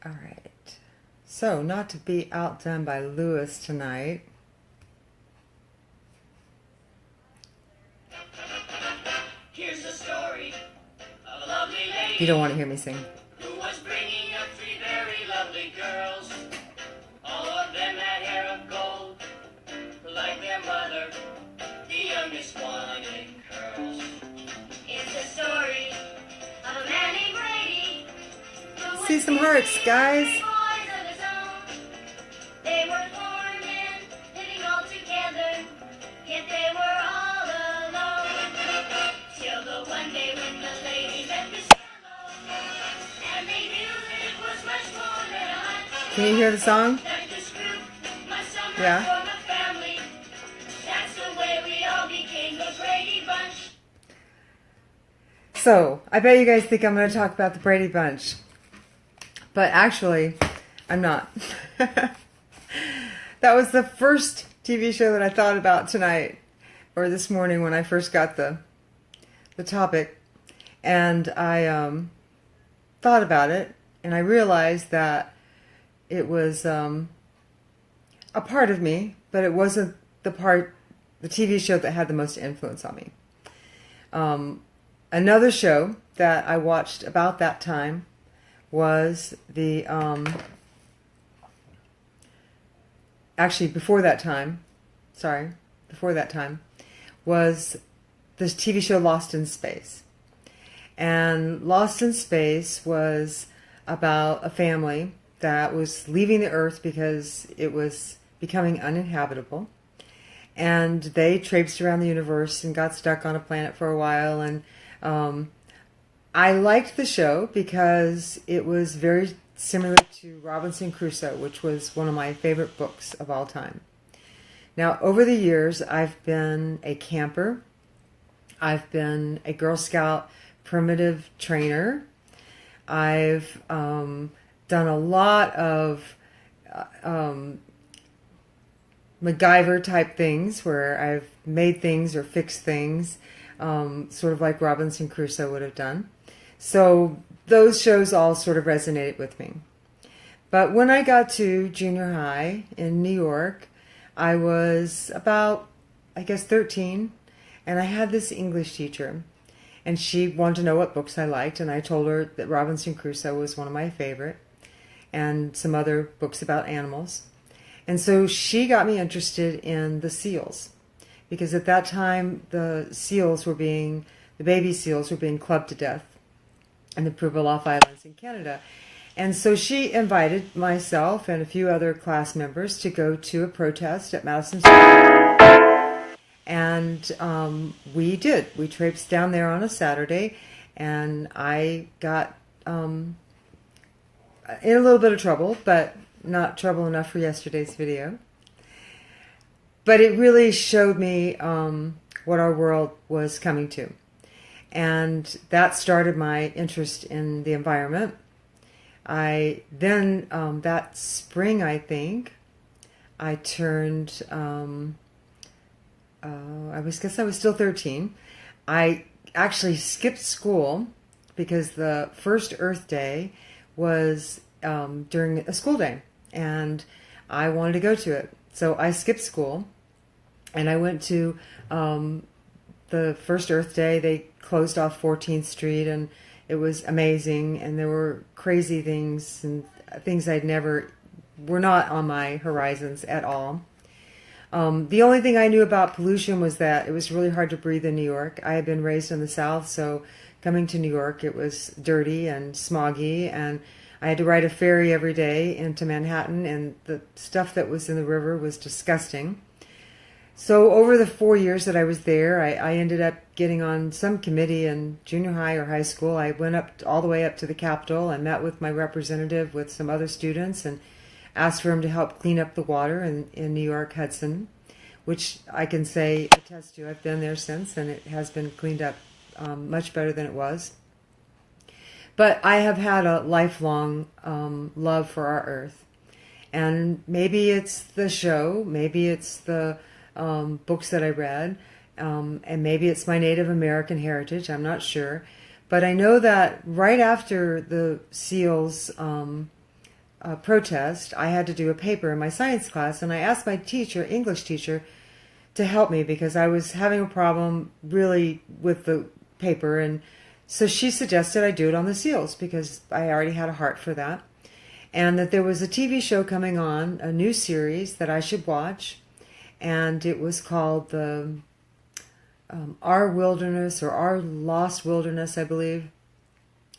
All right. So, not to be outdone by Lewis tonight. Here's the story of a lovely lady. You don't want to hear me sing. Who was bringing up three very lovely girls. All of them had hair of gold, like their mother. The youngest one in curls. It's the story of a man named Brady. See some hearts, guys. They were born men, living all together, yet they were all alone. Till the one day when the lady met Miss Yellow, and they knew that it was much more than a hunt. Can you hear the song? That this group must somehow Yeah. form a family. That's the way we all became the Brady Bunch. So, I bet you guys think I'm going to talk about the Brady Bunch. But actually, I'm not. That was the first TV show that I thought about tonight, or this morning when I first got the topic. And I thought about it, and I realized that it was a part of me, but it wasn't the TV show that had the most influence on me. Another show that I watched about that time was the actually before that time was this TV show Lost in Space. And Lost in Space was about a family that was leaving the Earth because it was becoming uninhabitable. And they traipsed around the universe and got stuck on a planet for a while. And I liked the show because it was very similar to Robinson Crusoe, which was one of my favorite books of all time. Now, over the years, I've been a camper. I've been a Girl Scout primitive trainer. I've done a lot of MacGyver type things where I've made things or fixed things, sort of like Robinson Crusoe would have done. So those shows all sort of resonated with me. But when I got to junior high in New York, I was about, 13, and I had this English teacher, and she wanted to know what books I liked, and I told her that Robinson Crusoe was one of my favorite, and some other books about animals. And so she got me interested in the seals, because at that time the baby seals were being clubbed to death in the Pribilof Islands in Canada. And so she invited myself and a few other class members to go to a protest at Madison Square. And we did. We traipsed down there on a Saturday, and I got in a little bit of trouble, but not trouble enough for yesterday's video. But it really showed me what our world was coming to. And that started my interest in the environment. I then, that spring, I think, I turned, I was still 13. I actually skipped school because the first Earth Day was during a school day, and I wanted to go to it. So I skipped school, and I went to the first Earth Day. They closed off 14th Street, and it was amazing, and there were crazy things and things were not on my horizons at all. The only thing I knew about pollution was that it was really hard to breathe in New York. I had been raised in the South, so coming to New York, it was dirty and smoggy, and I had to ride a ferry every day into Manhattan, and the stuff that was in the river was disgusting. So over the 4 years that I was there, I ended up getting on some committee in junior high or high school. I went all the way up to the Capitol and met with my representative with some other students and asked for him to help clean up the water in New York Hudson, which I can say attest to. I've been there since, and it has been cleaned up much better than it was. But I have had a lifelong love for our Earth. And maybe it's the show, maybe it's the books that I read, and maybe it's my Native American heritage, I'm not sure. But I know that right after the SEALs protest, I had to do a paper in my science class, and I asked my teacher, English teacher, to help me because I was having a problem really with the paper, and so she suggested I do it on the seals because I already had a heart for that, and that there was a TV show coming on, a new series that I should watch, and it was called the Our Wilderness or Our Lost Wilderness, I believe.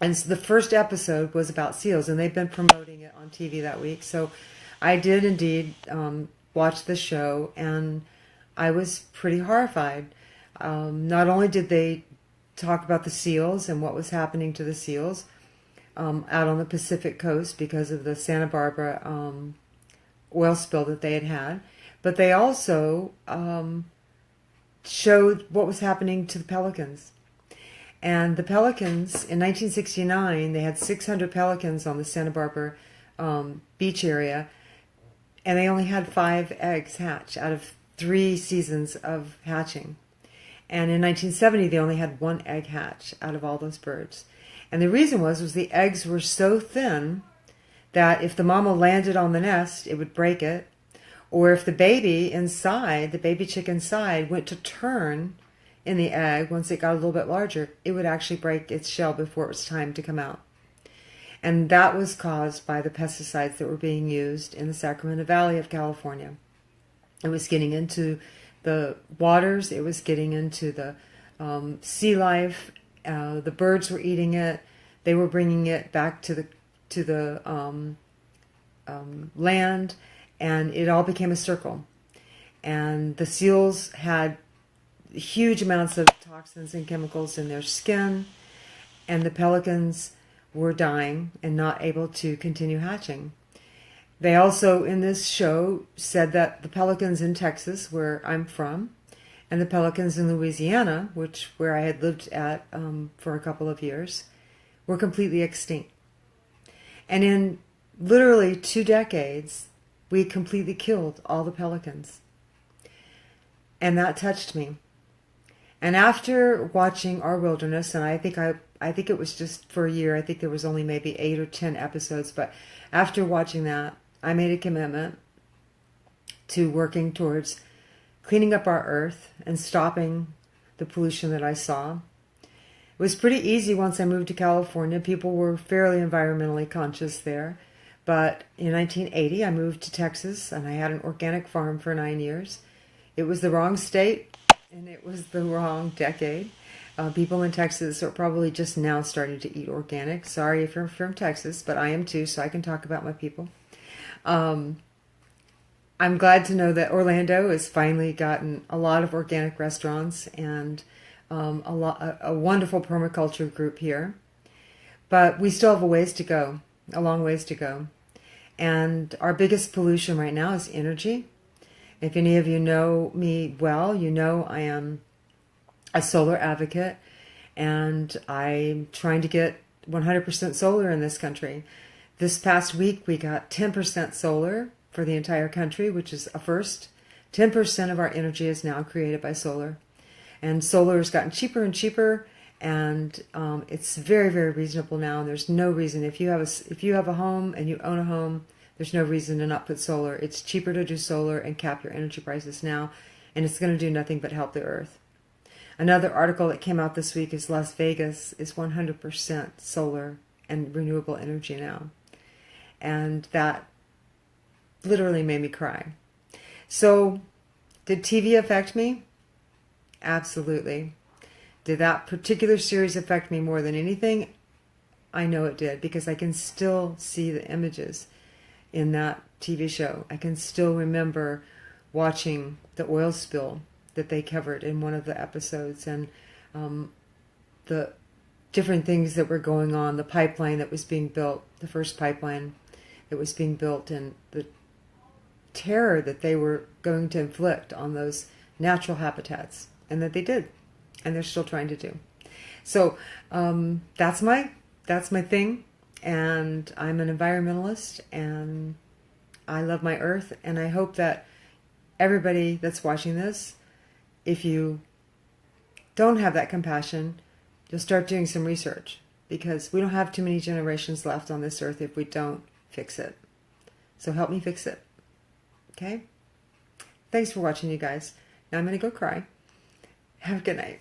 And so the first episode was about seals, and they've been promoting it on TV that week. So I did indeed watch the show, and I was pretty horrified. Not only did they talk about the seals and what was happening to the seals out on the Pacific coast because of the Santa Barbara oil spill that they had had, but they also showed what was happening to the pelicans. And the pelicans, in 1969, they had 600 pelicans on the Santa Barbara beach area, and they only had 5 eggs hatch out of 3 seasons of hatching. And in 1970, they only had 1 egg hatch out of all those birds. And the reason was the eggs were so thin that if the mama landed on the nest, it would break it. Or if the baby inside, the baby chick inside, went to turn in the egg, once it got a little bit larger, it would actually break its shell before it was time to come out. And that was caused by the pesticides that were being used in the Sacramento Valley of California. It was getting into the waters, it was getting into the sea life, the birds were eating it, they were bringing it back to the land, and it all became a circle. And the seals had huge amounts of toxins and chemicals in their skin, and the pelicans were dying and not able to continue hatching. They also, in this show, said that the pelicans in Texas, where I'm from, and the pelicans in Louisiana, where I had lived at for a couple of years, were completely extinct. And in literally 2 decades, we completely killed all the pelicans. And that touched me. And after watching Our Wilderness, and I think it was just for a year, I think there was only maybe 8 or 10 episodes, but after watching that, I made a commitment to working towards cleaning up our earth and stopping the pollution that I saw. It was pretty easy once I moved to California. People were fairly environmentally conscious there. But in 1980, I moved to Texas, and I had an organic farm for 9 years. It was the wrong state, and it was the wrong decade. People in Texas are probably just now starting to eat organic. Sorry if you're from Texas, but I am too, so I can talk about my people. I'm glad to know that Orlando has finally gotten a lot of organic restaurants and a wonderful permaculture group here. But we still have a ways to go, a long ways to go. And our biggest pollution right now is energy. If any of you know me well, you know I am a solar advocate, and I'm trying to get 100% solar in this country. This past week, we got 10% solar for the entire country, which is a first. 10% of our energy is now created by solar. And solar has gotten cheaper and cheaper, and it's very, very reasonable now. And there's no reason, if you have a home and you own a home, there's no reason to not put solar. It's cheaper to do solar and cap your energy prices now, and it's going to do nothing but help the earth. Another article that came out this week is Las Vegas is 100% solar and renewable energy now. And that literally made me cry. So, did TV affect me? Absolutely. Did that particular series affect me more than anything? I know it did, because I can still see the images in that TV show. I can still remember watching the oil spill that they covered in one of the episodes, and the different things that were going on, the pipeline that was being built, the first pipeline that was being built, and the terror that they were going to inflict on those natural habitats, and that they did, and they're still trying to do. So that's my thing, and I'm an environmentalist, and I love my earth, and I hope that everybody that's watching this, if you don't have that compassion, you'll start doing some research, because we don't have too many generations left on this earth if we don't fix it. So help me fix it. Okay? Thanks for watching, you guys. Now I'm going to go cry. Have a good night.